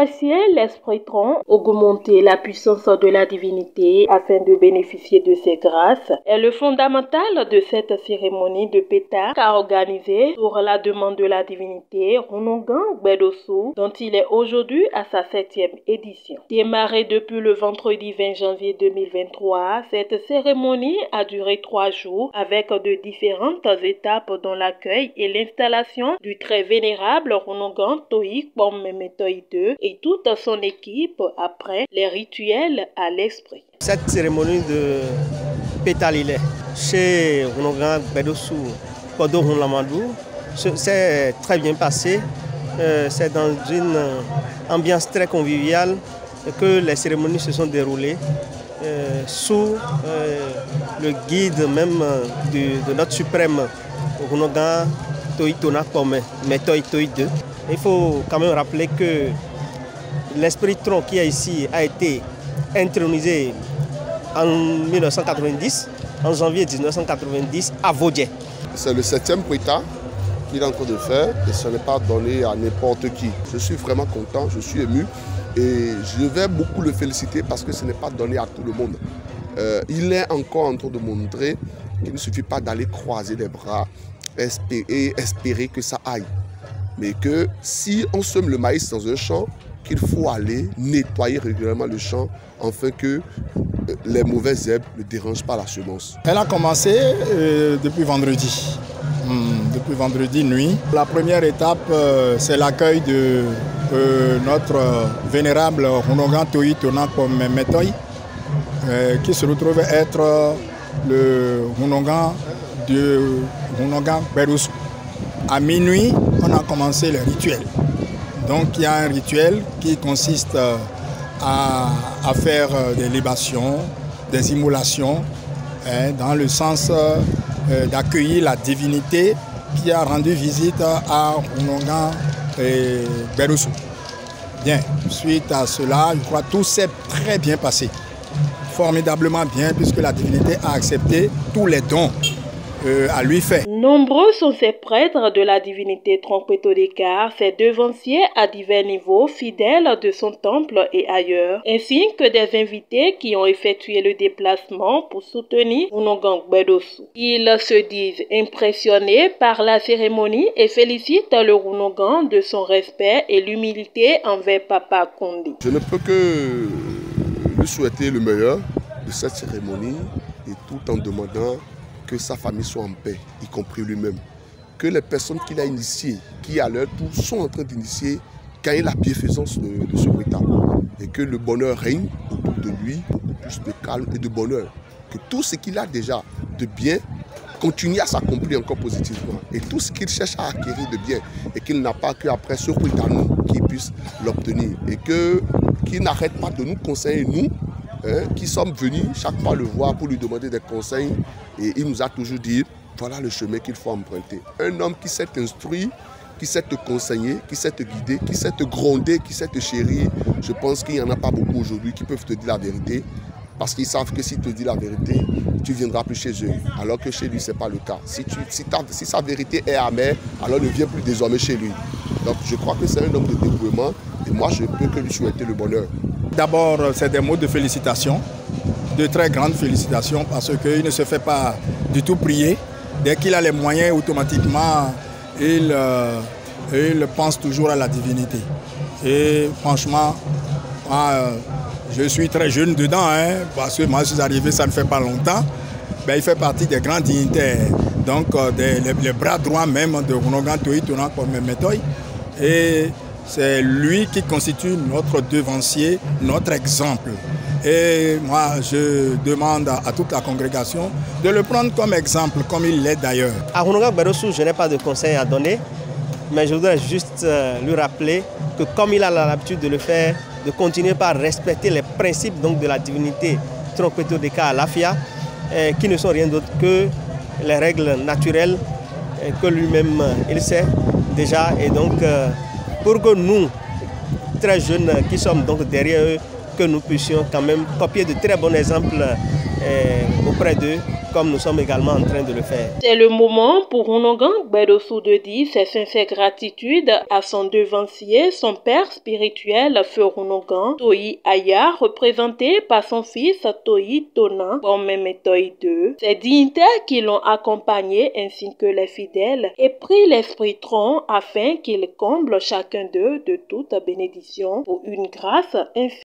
remercier l'Esprit Tron, augmenter la puissance de la divinité afin de bénéficier de ses grâces est le fondamental de cette cérémonie de pétard qu'a organisée sur la demande de la divinité Runongan Gbedossou, dont il est aujourd'hui à sa 7e édition. Démarrée depuis le vendredi 20 janvier 2023, cette cérémonie a duré 3 jours avec de différentes étapes dont l'accueil et l'installation du très vénérable Runongan Toyi Kpom-Memetoyi II et toute son équipe après les rituels à l'esprit. Cette cérémonie de Pétalilé chez Runongan Gbedossou Kodo Hunlamadou s'est très bien passé. C'est dans une ambiance très conviviale que les cérémonies se sont déroulées sous le guide même de notre suprême Runongan Toyi Kpom-Memetoyi II. Il faut quand même rappeler que l'Esprit Tron qui est ici a été intronisé en 1990, en janvier 1990 à Vodje. C'est le 7e Pétard qu'il est en train de faire et ce n'est pas donné à n'importe qui. Je suis vraiment content, je suis ému et je vais beaucoup le féliciter parce que ce n'est pas donné à tout le monde. Il est encore en train de montrer qu'il ne suffit pas d'aller croiser les bras et espérer que ça aille. Mais que si on sème le maïs dans un champ, qu'il faut aller nettoyer régulièrement le champ afin que les mauvaises herbes ne dérangent pas la semence. Elle a commencé depuis vendredi. Depuis vendredi nuit. La première étape, c'est l'accueil de notre vénérable Runongan Toyi Kpom-Memetoyi qui se retrouve être le Runongan de Runongan Gbedossou. À minuit, on a commencé le rituel. Donc il y a un rituel qui consiste à faire des libations, des immolations, dans le sens d'accueillir la divinité qui a rendu visite à Runongan Gbedossou. Bien, suite à cela, je crois que tout s'est très bien passé. Formidablement bien, puisque la divinité a accepté tous les dons à lui fait. Nombreux sont ces prêtres de la divinité Trompetodekar, ses devanciers à divers niveaux, fidèles de son temple et ailleurs, ainsi que des invités qui ont effectué le déplacement pour soutenir Runongan Gbedossou. Ils se disent impressionnés par la cérémonie et félicitent le Runongan de son respect et l'humilité envers Papa Kondi. Je ne peux que lui souhaiter le meilleur de cette cérémonie et tout en demandant que sa famille soit en paix, y compris lui-même. Que les personnes qu'il a initiées, qui à leur tour sont en train d'initier, gagnent la bienfaisance de ce Pétard. Et que le bonheur règne autour de lui, beaucoup plus de calme et de bonheur. Que tout ce qu'il a déjà de bien continue à s'accomplir encore positivement. Et tout ce qu'il cherche à acquérir de bien, et qu'il n'a pas qu'après ce Pétard qu'il puisse l'obtenir. Et qu'il n'arrête pas de nous conseiller, nous, qui sommes venus chaque fois le voir pour lui demander des conseils et il nous a toujours dit voilà le chemin qu'il faut emprunter. Un homme qui s'est instruit, qui sait te conseiller, qui sait te guider, qui sait te gronder, qui sait te chérir. Je pense qu'il n'y en a pas beaucoup aujourd'hui qui peuvent te dire la vérité parce qu'ils savent que s'il te dit la vérité, tu ne viendras plus chez eux. Alors que chez lui, ce n'est pas le cas. Si sa vérité est amère, alors ne viens plus désormais chez lui. Donc je crois que c'est un homme de dévouement et moi je ne peux que lui souhaiter le bonheur. D'abord, c'est des mots de félicitations, de très grandes félicitations, parce qu'il ne se fait pas du tout prier. Dès qu'il a les moyens, automatiquement, il pense toujours à la divinité. Et franchement, moi, je suis très jeune dedans, parce que moi je suis arrivé, ça ne fait pas longtemps. Ben, il fait partie des grands dignitaires, donc les bras droits même de Runongan Toyi Kpom-Memetoyi. Et c'est lui qui constitue notre devancier, notre exemple. Et moi, je demande à toute la congrégation de le prendre comme exemple, comme il l'est d'ailleurs. À Runongan Gbedossou, je n'ai pas de conseils à donner, mais je voudrais juste lui rappeler que comme il a l'habitude de le faire, de continuer par respecter les principes donc, de la divinité Trompetodekar Lafia, qui ne sont rien d'autre que les règles naturelles que lui-même il sait déjà. Et donc, pour que nous, très jeunes qui sommes donc derrière eux, que nous puissions quand même copier de très bons exemples auprès d'eux comme nous sommes également en train de le faire. C'est le moment pour Rounogan Gbedossou de dire ses sincères gratitudes à son devancier, son père spirituel, Feu Rounogan, Toyi Aya, représenté par son fils Toyi Tona, Bomeme Toyi II. Ces dignitaires qui l'ont accompagné ainsi que les fidèles et pris l'esprit tronc afin qu'il comble chacun d'eux de toute bénédiction pour une grâce infinie.